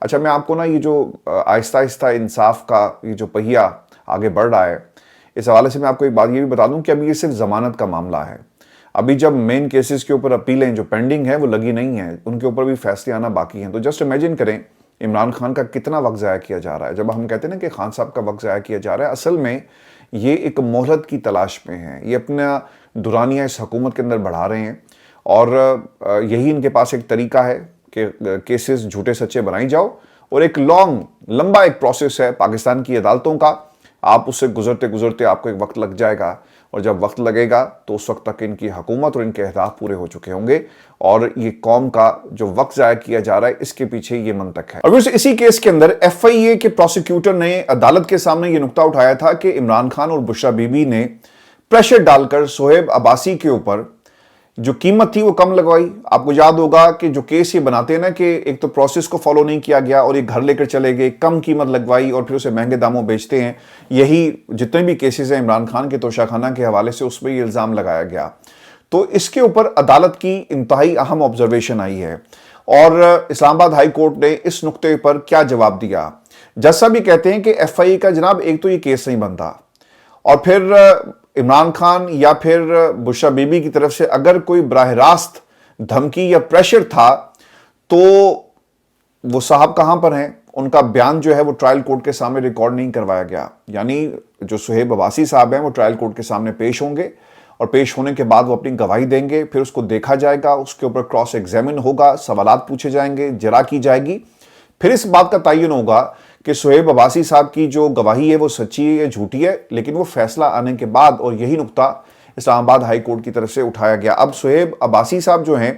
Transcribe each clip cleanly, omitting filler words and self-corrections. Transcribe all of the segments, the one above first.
اچھا میں آپ کو نا یہ جو آہستہ آہستہ انصاف کا یہ جو پہیہ آگے بڑھ رہا ہے اس حوالے سے میں آپ کو ایک بات یہ بھی بتا دوں کہ ابھی یہ صرف ضمانت کا معاملہ ہے. ابھی جب مین کیسز کے اوپر اپیلیں جو پینڈنگ ہیں وہ لگی نہیں ہیں, ان کے اوپر بھی فیصلے آنا باقی ہیں. تو جسٹ امیجن کریں عمران خان کا کتنا وقت ضائع کیا جا رہا ہے. جب ہم کہتے ہیں نا کہ خان صاحب کا وقت ضائع کیا جا رہا ہے, اصل میں یہ ایک مہلت کی تلاش میں ہیں. یہ اپنا دورانیہ اس حکومت کے اندر بڑھا رہے ہیں اور یہی ان کے پاس ایک طریقہ ہے کہ کیسز جھوٹے سچے بنائی جاؤ, اور ایک لمبا ایک پروسیس ہے پاکستان کی عدالتوں کا. آپ اس سے گزرتے گزرتے آپ کو ایک وقت لگ جائے گا, اور جب وقت لگے گا تو اس وقت تک ان کی حکومت اور ان کے اہداف پورے ہو چکے ہوں گے, اور یہ قوم کا جو وقت ضائع کیا جا رہا ہے اس کے پیچھے یہ منطق ہے. اور اسی کیس کے اندر ایف آئی اے کے پروسیکیوٹر نے عدالت کے سامنے یہ نقطہ اٹھایا تھا کہ عمران خان اور بشرا بی بی نے پریشر ڈال کر شعیب عباسی کے اوپر جو قیمت تھی وہ کم لگوائی. آپ کو یاد ہوگا کہ جو کیس یہ بناتے ہیں نا کہ ایک تو پروسیس کو فالو نہیں کیا گیا اور یہ گھر لے کر چلے گئے, کم قیمت لگوائی اور پھر اسے مہنگے داموں بیچتے ہیں. یہی جتنے بھی کیسز ہیں عمران خان کے توشہ خانہ کے حوالے سے اس پہ یہ الزام لگایا گیا. تو اس کے اوپر عدالت کی انتہائی اہم آبزرویشن آئی ہے, اور اسلام آباد ہائی کورٹ نے اس نقطے پر کیا جواب دیا. جج صاحب بھی کہتے ہیں کہ ایف آئی اے کا جناب ایک تو یہ کیس نہیں بنتا, اور پھر عمران خان یا پھر بشرا بی بی کی طرف سے اگر کوئی براہ راست دھمکی یا پریشر تھا تو وہ صاحب کہاں پر ہیں. ان کا بیان جو ہے وہ ٹرائل کورٹ کے سامنے ریکارڈ نہیں کروایا گیا. یعنی جو شعیب عباسی صاحب ہیں وہ ٹرائل کورٹ کے سامنے پیش ہوں گے, اور پیش ہونے کے بعد وہ اپنی گواہی دیں گے, پھر اس کو دیکھا جائے گا, اس کے اوپر کراس ایگزامن ہوگا, سوالات پوچھے جائیں گے, جرا کی جائے گی, پھر اس بات کا تعین ہوگا کہ شعیب عباسی صاحب کی جو گواہی ہے وہ سچی ہے یا جھوٹی ہے. لیکن وہ فیصلہ آنے کے بعد, اور یہی نقطہ اسلام آباد ہائی کورٹ کی طرف سے اٹھایا گیا. اب شعیب عباسی صاحب جو ہیں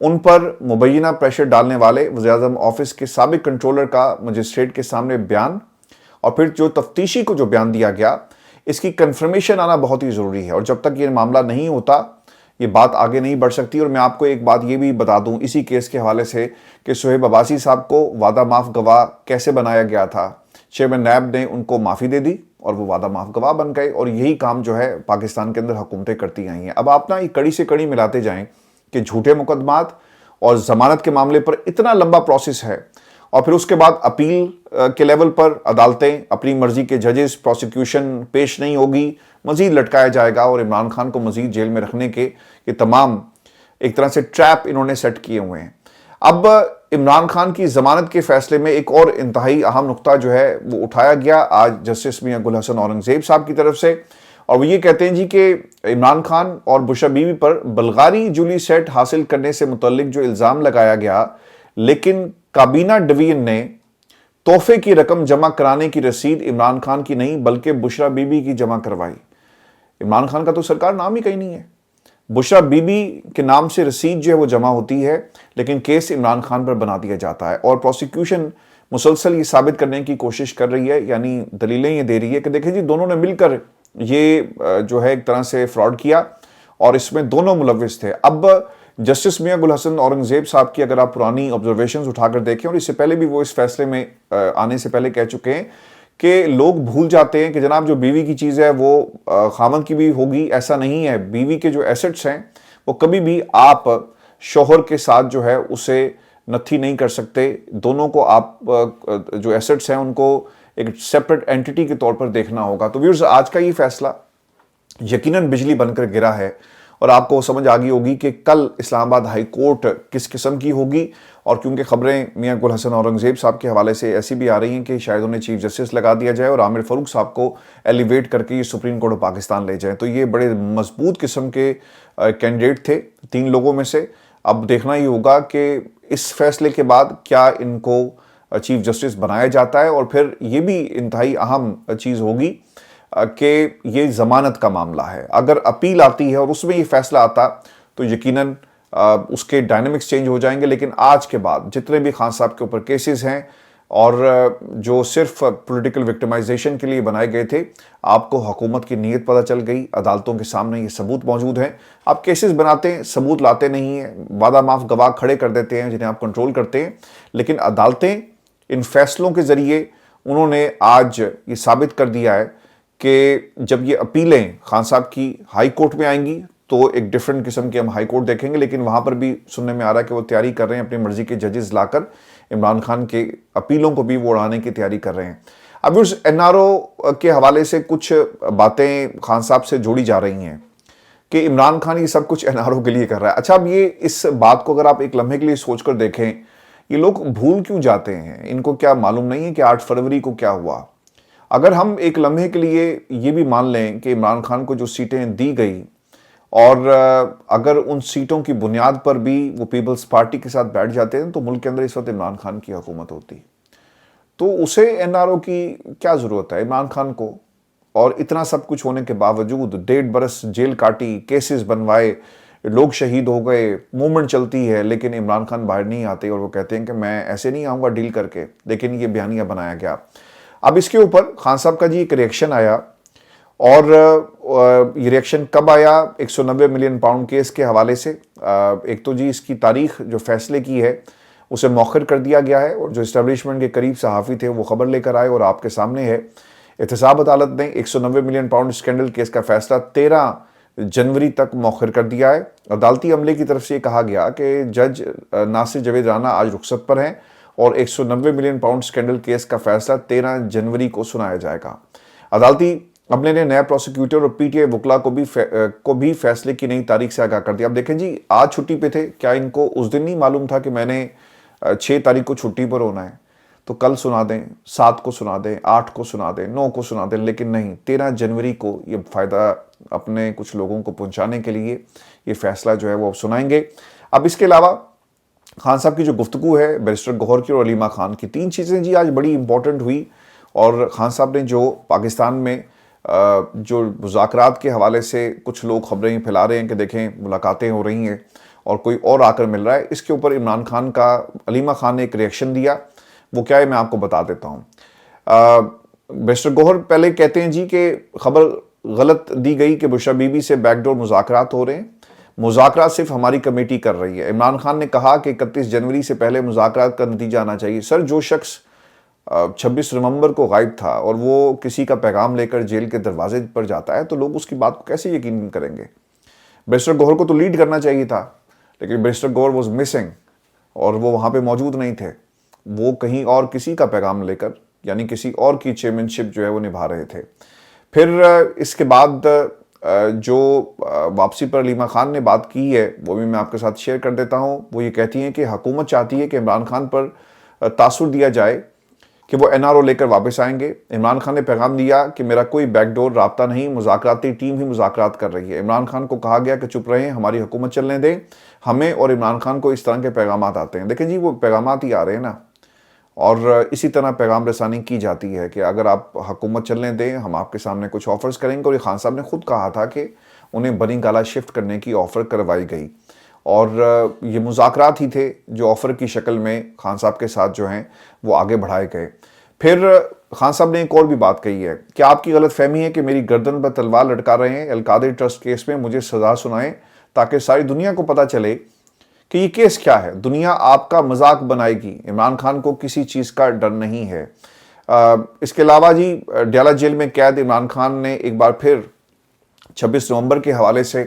ان پر مبینہ پریشر ڈالنے والے وزیراعظم آفس کے سابق کنٹرولر کا مجسٹریٹ کے سامنے بیان, اور پھر جو تفتیشی کو جو بیان دیا گیا اس کی کنفرمیشن آنا بہت ہی ضروری ہے. اور جب تک یہ معاملہ نہیں ہوتا یہ بات آگے نہیں بڑھ سکتی. اور میں آپ کو ایک بات یہ بھی بتا دوں اسی کیس کے حوالے سے کہ شعیب عباسی صاحب کو وعدہ معاف گواہ کیسے بنایا گیا تھا. چیئرمین نیب نے ان کو معافی دے دی اور وہ وعدہ معاف گواہ بن گئے, اور یہی کام جو ہے پاکستان کے اندر حکومتیں کرتی آئی ہیں. اب آپ نا یہ کڑی سے کڑی ملاتے جائیں کہ جھوٹے مقدمات اور ضمانت کے معاملے پر اتنا لمبا پروسیس ہے, اور پھر اس کے بعد اپیل کے لیول پر عدالتیں اپنی مرضی کے ججز, پروسیکیوشن پیش نہیں ہوگی, مزید لٹکایا جائے گا, اور عمران خان کو مزید جیل میں رکھنے کے یہ تمام ایک طرح سے ٹریپ انہوں نے سیٹ کیے ہوئے ہیں. اب عمران خان کی ضمانت کے فیصلے میں ایک اور انتہائی اہم نقطہ جو ہے وہ اٹھایا گیا آج جسٹس میاں گل حسن اورنگزیب صاحب کی طرف سے, اور وہ یہ کہتے ہیں جی کہ عمران خان اور بشرا بی بی پر بلغاری جولی سیٹ حاصل کرنے سے متعلق جو الزام لگایا گیا, لیکن کابینہ ڈویژن نے تحفے کی رقم جمع کرانے کی رسید عمران خان کی نہیں بلکہ بشرا بی بی کی جمع کروائی. عمران خان کا تو سرکار نام ہی کہیں نہیں ہے. بشرا بی بی کے نام سے رسید جو ہے وہ جمع ہوتی ہے, لیکن کیس عمران خان پر بنا دیا جاتا ہے, اور پروسیکیوشن مسلسل یہ ثابت کرنے کی کوشش کر رہی ہے, یعنی دلیلیں یہ دے رہی ہے کہ دیکھیں جی دونوں نے مل کر یہ جو ہے ایک طرح سے فراڈ کیا, اور اس میں دونوں ملوث تھے. اب جسٹس میاں گل حسن اورنگزیب صاحب کی اگر آپ پرانی آبزرویشنز اٹھا کر دیکھیں, اور اس سے پہلے بھی وہ اس فیصلے میں آنے سے پہلے کہہ چکے ہیں کہ لوگ بھول جاتے ہیں کہ جناب جو بیوی کی چیز ہے وہ خامند کی بھی ہوگی, ایسا نہیں ہے. بیوی کے جو ایسٹس ہیں وہ کبھی بھی آپ شوہر کے ساتھ جو ہے اسے نتھی نہیں کر سکتے. دونوں کو آپ جو ایسٹس ہیں ان کو ایک سیپریٹ اینٹیٹی کے طور پر دیکھنا ہوگا. تو ویورز آج کا یہ فیصلہ یقیناً بجلی بن کر گرا ہے, اور آپ کو سمجھ آگئی ہوگی کہ کل اسلام آباد ہائی کورٹ کس قسم کی ہوگی. اور کیونکہ خبریں میاں گل حسن اورنگزیب صاحب کے حوالے سے ایسی بھی آ رہی ہیں کہ شاید انہیں چیف جسٹس لگا دیا جائے اور عامر فاروق صاحب کو ایلیویٹ کر کے یہ سپریم کورٹ آف پاکستان لے جائیں, تو یہ بڑے مضبوط قسم کے کینڈیڈیٹ تھے 3 لوگوں میں سے. اب دیکھنا ہی ہوگا کہ اس فیصلے کے بعد کیا ان کو چیف جسٹس بنایا جاتا ہے, اور پھر یہ بھی انتہائی اہم چیز ہوگی کہ یہ ضمانت کا معاملہ ہے. اگر اپیل آتی ہے اور اس میں یہ فیصلہ آتا تو یقیناً اس کے ڈائنامکس چینج ہو جائیں گے. لیکن آج کے بعد جتنے بھی خان صاحب کے اوپر کیسز ہیں اور جو صرف پولیٹیکل وکٹمائزیشن کے لیے بنائے گئے تھے, آپ کو حکومت کی نیت پتہ چل گئی. عدالتوں کے سامنے یہ ثبوت موجود ہیں. آپ کیسز بناتے ہیں, ثبوت لاتے نہیں ہیں, وعدہ معاف گواہ کھڑے کر دیتے ہیں جنہیں آپ کنٹرول کرتے ہیں, لیکن عدالتیں ان فیصلوں کے ذریعے انہوں نے آج یہ ثابت کر دیا ہے کہ جب یہ اپیلیں خان صاحب کی ہائی کورٹ میں آئیں گی تو ایک ڈیفرنٹ قسم کے ہم ہائی کورٹ دیکھیں گے. لیکن وہاں پر بھی سننے میں آ رہا ہے کہ وہ تیاری کر رہے ہیں اپنی مرضی کے ججز لا کر عمران خان کے اپیلوں کو بھی وہ اڑانے کی تیاری کر رہے ہیں. اب اس NRO کے حوالے سے کچھ باتیں خان صاحب سے جوڑی جا رہی ہیں کہ عمران خان یہ سب کچھ NRO کے لیے کر رہا ہے. اچھا، اب یہ اس بات کو اگر آپ ایک لمحے کے لیے سوچ کر دیکھیں، یہ لوگ بھول کیوں جاتے ہیں؟ ان کو کیا معلوم نہیں ہے کہ 8 فروری کو کیا ہوا؟ اگر ہم ایک لمحے کے لیے یہ بھی مان لیں کہ عمران خان کو جو سیٹیں دی گئی، اور اگر ان سیٹوں کی بنیاد پر بھی وہ پیپلز پارٹی کے ساتھ بیٹھ جاتے ہیں تو ملک کے اندر اس وقت عمران خان کی حکومت ہوتی. تو اسے NRO کی کیا ضرورت ہے عمران خان کو؟ اور اتنا سب کچھ ہونے کے باوجود 1.5 برس جیل کاٹی، کیسز بنوائے، لوگ شہید ہو گئے، موومنٹ چلتی ہے، لیکن عمران خان باہر نہیں آتے اور وہ کہتے ہیں کہ میں ایسے نہیں آؤں گا ڈیل کر کے. لیکن یہ بیانیہ بنایا گیا. اب اس کے اوپر خان صاحب کا جی ایک ریئیکشن آیا، اور یہ ریئیکشن کب آیا؟ 190 ملین پاؤنڈ کیس کے حوالے سے. ایک تو جی اس کی تاریخ جو فیصلے کی ہے اسے مؤخر کر دیا گیا ہے، اور جو اسٹیبلشمنٹ کے قریب صحافی تھے وہ خبر لے کر آئے اور آپ کے سامنے ہے. احتساب عدالت نے 190 ملین پاؤنڈ اسکینڈل کیس کا فیصلہ 13 جنوری تک مؤخر کر دیا ہے. عدالتی عملے کی طرف سے یہ کہا گیا کہ جج ناصر جاوید رانا آج رخصت پر ہیں اور 190 ملین پاؤنڈ اسکینڈل کیس کا فیصلہ 13 جنوری کو سنایا جائے گا. عدالتی عملے نے نئے پروسیکیوٹر اور PTI وکلا کو بھی فیصلے کی نئی تاریخ سے آگاہ کر دیا. اب دیکھیں جی، آج چھٹی پہ تھے، کیا ان کو اس دن نہیں معلوم تھا کہ میں نے 6 تاریخ کو چھٹی پر ہونا ہے؟ تو کل سنا دیں، 7 کو سنا دیں، 8 کو سنا دیں، 9 کو سنا دیں، لیکن نہیں، 13 جنوری کو یہ فائدہ اپنے کچھ لوگوں کو پہنچانے کے لیے یہ فیصلہ جو ہے وہ سنائیں گے. اب اس کے علاوہ خان صاحب کی جو گفتگو ہے بیرسٹر گوہر کی اور علیمہ خان کی، 3 چیزیں جی آج بڑی امپورٹنٹ ہوئی. اور خان صاحب نے جو پاکستان میں جو مذاکرات کے حوالے سے کچھ لوگ خبریں پھیلا رہے ہیں کہ دیکھیں ملاقاتیں ہو رہی ہیں اور کوئی اور آ کر مل رہا ہے، اس کے اوپر عمران خان کا علیمہ خان نے ایک ریئیکشن دیا. وہ کیا ہے میں آپ کو بتا دیتا ہوں. بیرسٹر گوہر پہلے کہتے ہیں جی کہ خبر غلط دی گئی کہ بشرا بی بی سے بیک ڈور مذاکرات ہو رہے ہیں، مذاکرات صرف ہماری کمیٹی کر رہی ہے. عمران خان نے کہا کہ 31 جنوری سے پہلے مذاکرات کا نتیجہ آنا چاہیے. سر، جو شخص 26 نومبر کو غائب تھا اور وہ کسی کا پیغام لے کر جیل کے دروازے پر جاتا ہے تو لوگ اس کی بات کو کیسے یقین کریں گے؟ بیرسٹر گوہر کو تو لیڈ کرنا چاہیے تھا، لیکن بیرسٹر گوہر واز مسنگ اور وہ وہاں پہ موجود نہیں تھے. وہ کہیں اور کسی کا پیغام لے کر، یعنی کسی اور کی چیئرمین جو ہے وہ نبھا رہے تھے. پھر اس کے بعد جو واپسی پر علیمہ خان نے بات کی ہے وہ بھی میں آپ کے ساتھ شیئر کر دیتا ہوں. وہ یہ کہتی ہیں کہ حکومت چاہتی ہے کہ عمران خان پر تاثر دیا جائے کہ وہ NRO لے کر واپس آئیں گے. عمران خان نے پیغام دیا کہ میرا کوئی بیک ڈور رابطہ نہیں، مذاکراتی ٹیم ہی مذاکرات کر رہی ہے. عمران خان کو کہا گیا کہ چپ رہیں، ہماری حکومت چلنے دیں. ہمیں اور عمران خان کو اس طرح کے پیغامات آتے ہیں. دیکھیں جی، وہ پیغامات ہی آ رہے ہیں نا، اور اسی طرح پیغام رسانی کی جاتی ہے کہ اگر آپ حکومت چلنے دیں ہم آپ کے سامنے کچھ آفرز کریں گے. اور یہ خان صاحب نے خود کہا تھا کہ انہیں بنی گالا شفٹ کرنے کی آفر کروائی گئی، اور یہ مذاکرات ہی تھے جو آفر کی شکل میں خان صاحب کے ساتھ جو ہیں وہ آگے بڑھائے گئے. پھر خان صاحب نے ایک اور بھی بات کہی ہے کہ آپ کی غلط فہمی ہے کہ میری گردن پر تلوار لٹکا رہے ہیں. القادری ٹرسٹ کیس میں مجھے سزا سنائیں تاکہ ساری دنیا کو پتہ چلے کہ یہ کیس کیا ہے. دنیا آپ کا مذاق بنائے گی. عمران خان کو کسی چیز کا ڈر نہیں ہے. اس کے علاوہ جی ڈیالہ جیل میں قید عمران خان نے ایک بار پھر 26 نومبر کے حوالے سے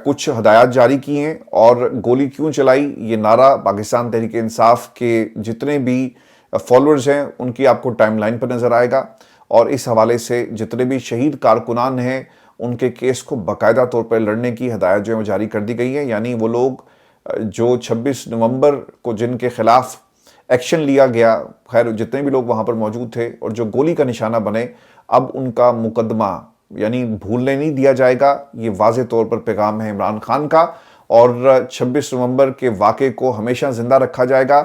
کچھ ہدایات جاری کی ہیں. اور گولی کیوں چلائی یہ نعرہ پاکستان تحریک انصاف کے جتنے بھی فالوورز ہیں ان کی آپ کو ٹائم لائن پر نظر آئے گا. اور اس حوالے سے جتنے بھی شہید کارکنان ہیں ان کے کیس کو باقاعدہ طور پر لڑنے کی ہدایت جو ہے وہ جاری کر دی گئی ہے. یعنی وہ لوگ جو 26 نومبر کو جن کے خلاف ایکشن لیا گیا، خیر جتنے بھی لوگ وہاں پر موجود تھے اور جو گولی کا نشانہ بنے، اب ان کا مقدمہ یعنی بھولنے نہیں دیا جائے گا. یہ واضح طور پر پیغام ہے عمران خان کا. اور 26 نومبر کے واقعے کو ہمیشہ زندہ رکھا جائے گا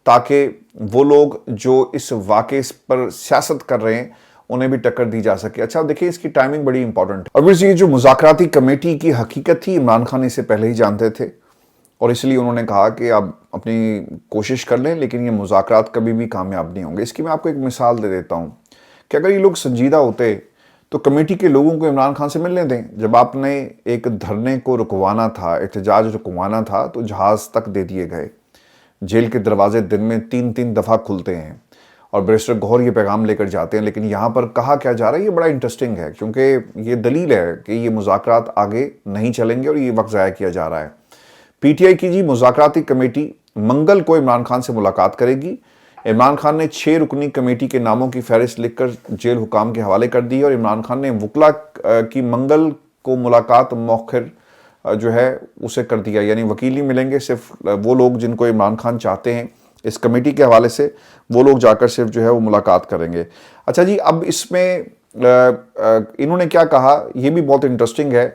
تاکہ وہ لوگ جو اس واقعے پر سیاست کر رہے ہیں انہیں بھی ٹکر دی جا سکے. اچھا دیکھیں اس کی ٹائمنگ بڑی امپورٹنٹ ہے. اور یہ جو مذاکراتی کمیٹی کی حقیقت تھی عمران خان اسے پہلے ہی جانتے تھے، اور اس لیے انہوں نے کہا کہ اب اپنی کوشش کر لیں لیکن یہ مذاکرات کبھی بھی کامیاب نہیں ہوں گے. اس کی میں آپ کو ایک مثال دے دیتا ہوں کہ اگر یہ لوگ سنجیدہ ہوتے تو کمیٹی کے لوگوں کو عمران خان سے ملنے دیں. جب آپ نے ایک دھرنے کو رکوانا تھا، احتجاج رکوانا تھا، تو جہاز تک دے دیے گئے. جیل کے دروازے دن میں 3 دفعہ کھلتے ہیں اور بیرسٹر گوہر یہ پیغام لے کر جاتے ہیں. لیکن یہاں پر کہا کیا جا رہا ہے یہ بڑا انٹرسٹنگ ہے، کیونکہ یہ دلیل ہے کہ یہ مذاکرات آگے نہیں چلیں گے اور یہ وقت ضائع کیا جا رہا ہے. PTI کی جی مذاکراتی کمیٹی منگل کو عمران خان سے ملاقات کرے گی۔ عمران خان نے 6 رکنی کمیٹی کے ناموں کی فہرست لکھ کر جیل حکام کے حوالے کر دی، اور عمران خان نے وکلا کی منگل کو ملاقات مؤخر جو ہے اسے کر دیا، یعنی وکیل نہیں ملیں گے، صرف وہ لوگ جن کو عمران خان چاہتے ہیں اس کمیٹی کے حوالے سے، وہ لوگ جا کر صرف جو ہے وہ ملاقات کریں گے۔ اچھا جی، اب اس میں انہوں نے کیا کہا، یہ بھی بہت انٹرسٹنگ ہے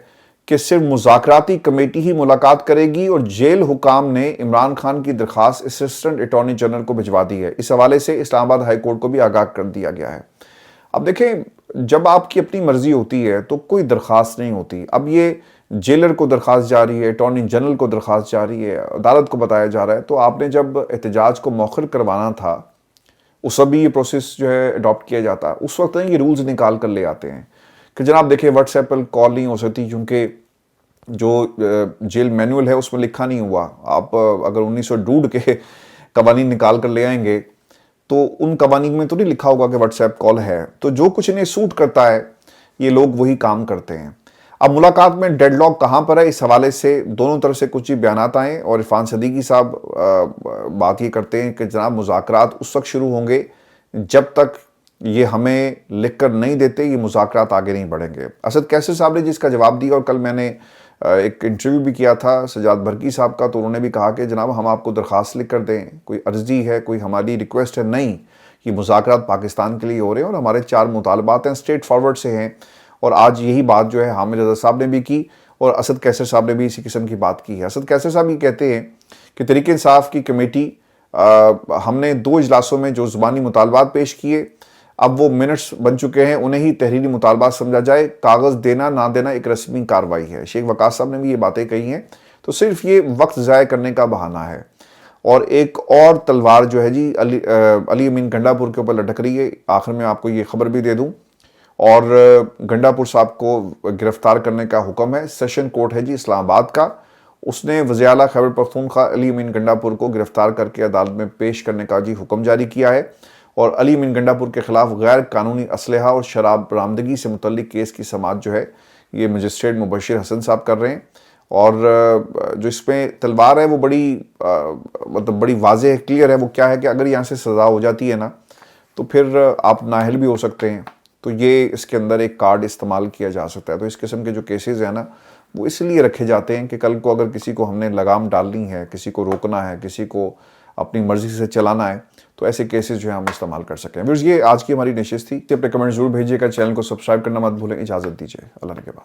کہ صرف مذاکراتی کمیٹی ہی ملاقات کرے گی، اور جیل حکام نے عمران خان کی درخواست اسسٹنٹ اٹارنی جنرل کو بھجوا دی ہے۔ اس حوالے سے اسلام آباد ہائی کورٹ کو بھی آگاہ کر دیا گیا ہے۔ اب دیکھیں، جب آپ کی اپنی مرضی ہوتی ہے تو کوئی درخواست نہیں ہوتی۔ اب یہ جیلر کو درخواست جا رہی ہے، اٹارنی جنرل کو درخواست جا رہی ہے، عدالت کو بتایا جا رہا ہے، تو آپ نے جب احتجاج کو مؤخر کروانا تھا، اس وقت بھی یہ پروسیس جو ہے اڈاپٹ کیا جاتا ہے۔ اس وقت یہ رولز نکال کر لے آتے ہیں کہ جناب دیکھیں واٹس ایپ پر کال نہیں ہو سکتی، کیونکہ جو جیل مینول ہے اس میں لکھا نہیں ہوا۔ آپ اگر 1962 کے قوانین نکال کر لے آئیں گے تو ان قوانین میں تو نہیں لکھا ہوگا کہ واٹس ایپ کال ہے، تو جو کچھ انہیں سوٹ کرتا ہے یہ لوگ وہی کام کرتے ہیں۔ اب ملاقات میں ڈیڈ لاک کہاں پر ہے، اس حوالے سے دونوں طرف سے کچھ بیانات آئے، اور عرفان صدیقی صاحب بات یہ کرتے ہیں کہ جناب مذاکرات اس وقت شروع ہوں گے جب تک یہ ہمیں لکھ کر نہیں دیتے، یہ مذاکرات آگے نہیں بڑھیں گے۔ اسد کیسر صاحب نے جس کا جواب دیا، اور کل میں نے ایک انٹرویو بھی کیا تھا سجاد برقی صاحب کا، تو انہوں نے بھی کہا کہ جناب ہم آپ کو درخواست لکھ کر دیں، کوئی عرضی ہے، کوئی ہماری ریکویسٹ ہے، نہیں، یہ مذاکرات پاکستان کے لیے ہو رہے ہیں اور ہمارے 4 مطالبات ہیں، اسٹریٹ فارورڈ سے ہیں۔ اور آج یہی بات جو ہے حامد رضا صاحب نے بھی کی، اور اسد کیسر صاحب نے بھی اسی قسم کی بات کی ہے۔ اسد کیسر صاحب یہ کہتے ہیں کہ تحریک انصاف کی کمیٹی، ہم نے 2 اجلاسوں میں جو زبانی مطالبات پیش کیے، اب وہ منٹس بن چکے ہیں، انہیں ہی تحریری مطالبات سمجھا جائے، کاغذ دینا نہ دینا ایک رسمی کارروائی ہے۔ شیخ وقاص صاحب نے بھی یہ باتیں کہی ہیں، تو صرف یہ وقت ضائع کرنے کا بہانہ ہے۔ اور ایک اور تلوار جو ہے جی علی امین گنڈا پور کے اوپر لٹک رہی ہے۔ آخر میں آپ کو یہ خبر بھی دے دوں، اور گنڈا پور صاحب کو گرفتار کرنے کا حکم ہے، سیشن کورٹ ہے جی اسلام آباد کا، اس نے وزیر اعلیٰ خیبر پختونخوا علی امین گنڈا پور کو گرفتار کر کے عدالت میں پیش کرنے کا جی حکم جاری کیا ہے، اور علی امین گنڈا پور کے خلاف غیر قانونی اسلحہ اور شراب برآمدگی سے متعلق کیس کی سماعت جو ہے یہ مجسٹریٹ مبشر حسن صاحب کر رہے ہیں۔ اور جو اس میں تلوار ہے وہ بڑی واضح ہے، کلیئر ہے۔ وہ کیا ہے کہ اگر یہاں سے سزا ہو جاتی ہے نا تو پھر آپ نااہل بھی ہو سکتے ہیں، تو یہ اس کے اندر ایک کارڈ استعمال کیا جا سکتا ہے۔ تو اس قسم کے جو کیسز ہیں نا وہ اس لیے رکھے جاتے ہیں کہ کل کو اگر کسی کو ہم نے لگام ڈالنی ہے، کسی کو روکنا ہے، کسی کو اپنی مرضی سے چلانا ہے، تو ایسے کیسز جو ہے ہم استعمال کر سکیں۔ یہ آج کی ہماری نشست تھی۔ اپنے کمنٹ ضرور بھیجیے گا، چینل کو سبسکرائب کرنا مت بھولیں۔ اجازت دیجیے، اللہ نے کے بعد۔